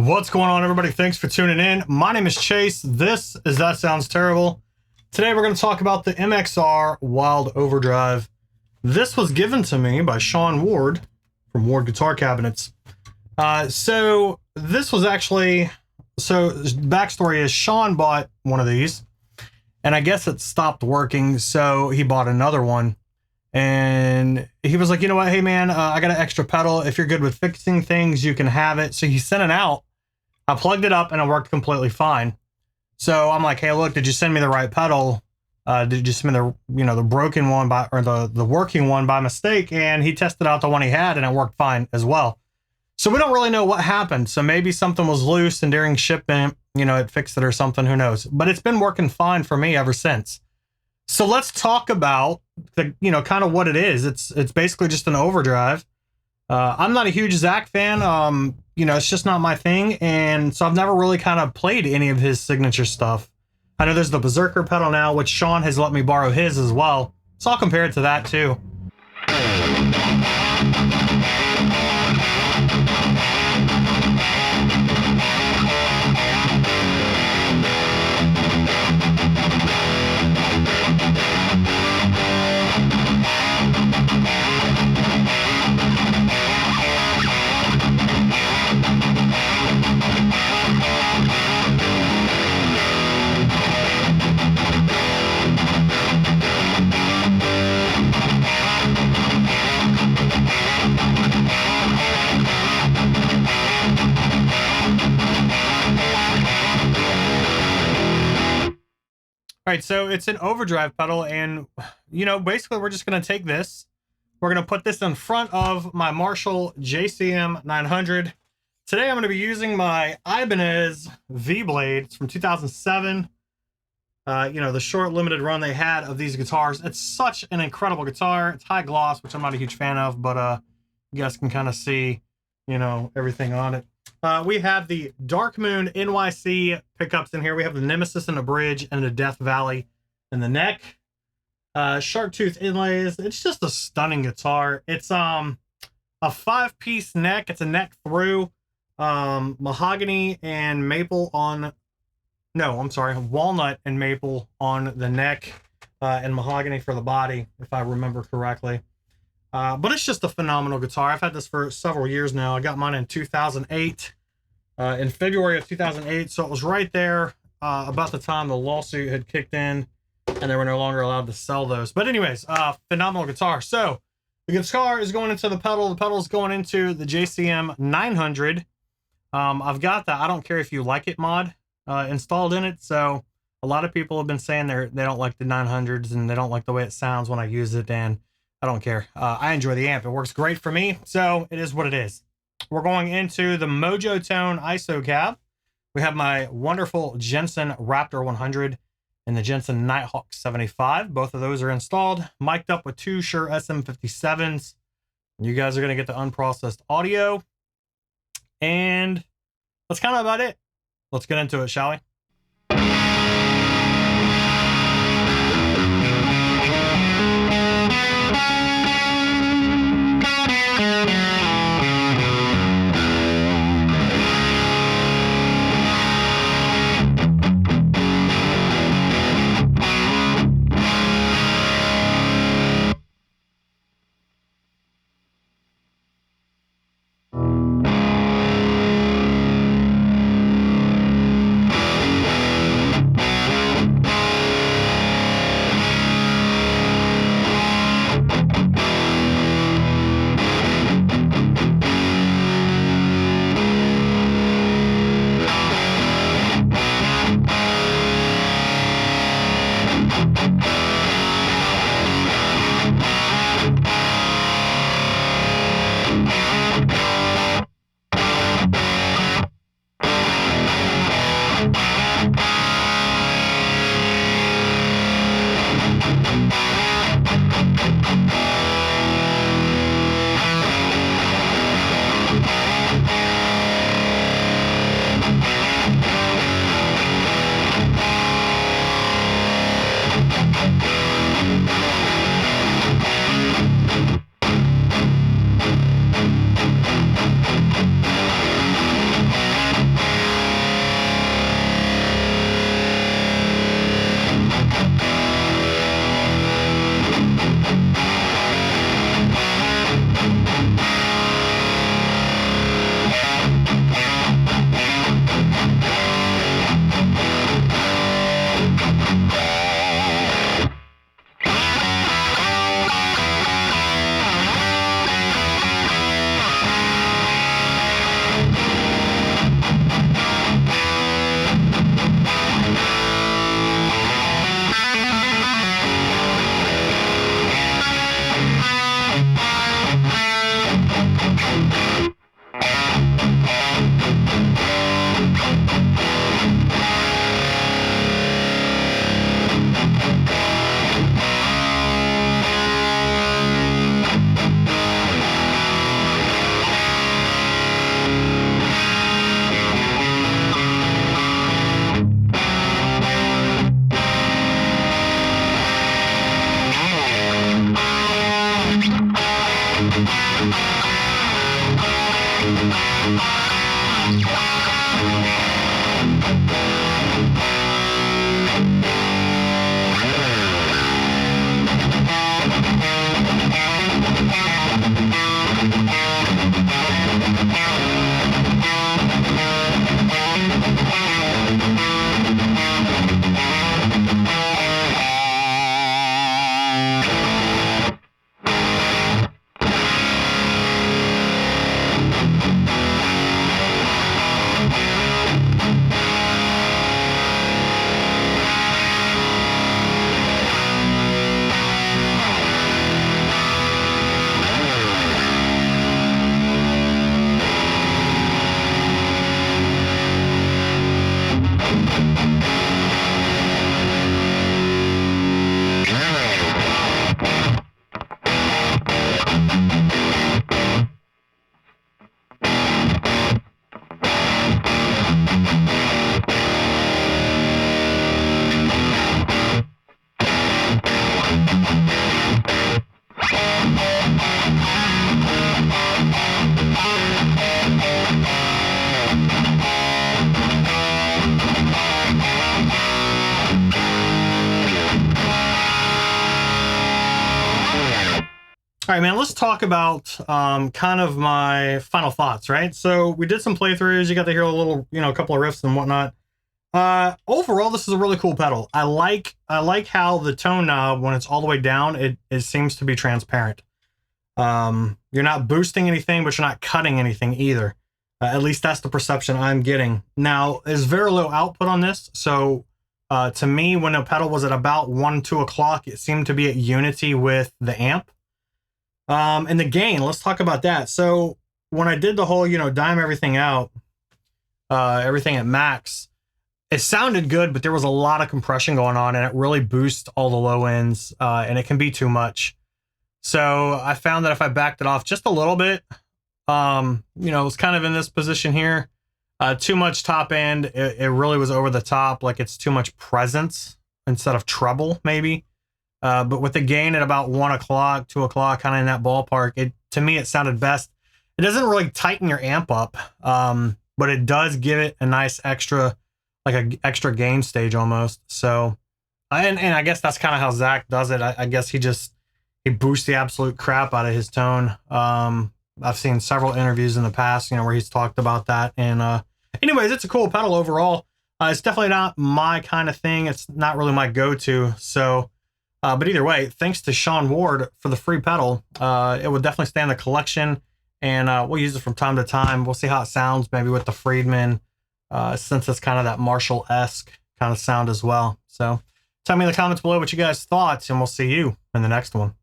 What's going on, everybody? Thanks for tuning in. My name is Chase. This is That Sounds Terrible. Today we're going to talk about the MXR Wylde Overdrive. This was given to me by Sean Ward from Ward Guitar Cabinets. So backstory is Sean bought one of these, and I guess it stopped working, so he bought another one. And he was like, you know what? Hey, man, I got an extra pedal. If you're good with fixing things, you can have it. So he sent it out. I plugged it up and it worked completely fine. So I'm like, hey, look, did you send me the right pedal? Did you send me the broken one the working one by mistake? And he tested out the one he had and it worked fine as well. So we don't really know what happened. So maybe something was loose and during shipment, it fixed it or something, who knows? But it's been working fine for me ever since. So let's talk about kind of what it is. It's basically just an overdrive. I'm not a huge Zach fan. It's just not my thing. And so I've never really kind of played any of his signature stuff. I know there's the Berserker pedal now, which Sean has let me borrow his as well. So I'll compare it to that too. All right, so it's an overdrive pedal, and basically we're just gonna take this. We're gonna put this in front of my Marshall JCM 900. Today I'm gonna be using my Ibanez V-Blade. It's from 2007. The short limited run they had of these guitars. It's such an incredible guitar. It's high gloss, which I'm not a huge fan of, but you guys can kind of see, everything on it. We have the Dark Moon NYC pickups in here. We have the Nemesis in the bridge and the Death Valley in the neck. Shark tooth inlays. It's just a stunning guitar. It's a 5-piece neck. It's a neck through. Mahogany and maple on... No, I'm sorry. Walnut and maple on the neck. And mahogany for the body, if I remember correctly. But it's just a phenomenal guitar. I've had this for several years now. I got mine in 2008, in February of 2008. So it was right there about the time the lawsuit had kicked in and they were no longer allowed to sell those. But anyways, phenomenal guitar. So the guitar is going into the pedal. The pedal is going into the JCM 900. I've got the I don't care if you like it mod installed in it. So a lot of people have been saying they don't like the 900s and they don't like the way it sounds when I use it. And I don't care. I enjoy the amp. It works great for me, so it is what it is. We're going into the Mojo Tone ISO cab. We have my wonderful Jensen Raptor 100 and the Jensen Nighthawk 75. Both of those are installed. Mic'd up with 2 Shure SM57s. You guys are going to get the unprocessed audio. And that's kind of about it. Let's get into it, shall we? All right, man, let's talk about kind of my final thoughts, right? So we did some playthroughs. You got to hear a little, a couple of riffs and whatnot. Overall, this is a really cool pedal. I like how the tone knob, when it's all the way down, it seems to be transparent. You're not boosting anything, but you're not cutting anything either. At least that's the perception I'm getting. Now, there's very low output on this. So to me, when the pedal was at about 1, 2 o'clock, it seemed to be at unity with the amp. And the gain, let's talk about that. So when I did the whole, dime everything out, everything at max, it sounded good, but there was a lot of compression going on and it really boosts all the low ends, and it can be too much. So I found that if I backed it off just a little bit, it was kind of in this position here, too much top end. It really was over the top. Like it's too much presence instead of treble maybe. But with the gain at about 1 o'clock, 2 o'clock, kind of in that ballpark, to me, it sounded best. It doesn't really tighten your amp up, but it does give it a nice extra, like an extra gain stage almost. So, and I guess that's kind of how Zach does it. I guess he boosts the absolute crap out of his tone. I've seen several interviews in the past, where he's talked about that. And anyways, it's a cool pedal overall. It's definitely not my kind of thing. It's not really my go-to. So, but either way, thanks to Sean Ward for the free pedal. It will definitely stay in the collection, and we'll use it from time to time. We'll see how it sounds, maybe with the Friedman, since it's kind of that Marshall-esque kind of sound as well. So tell me in the comments below what you guys thought, and we'll see you in the next one.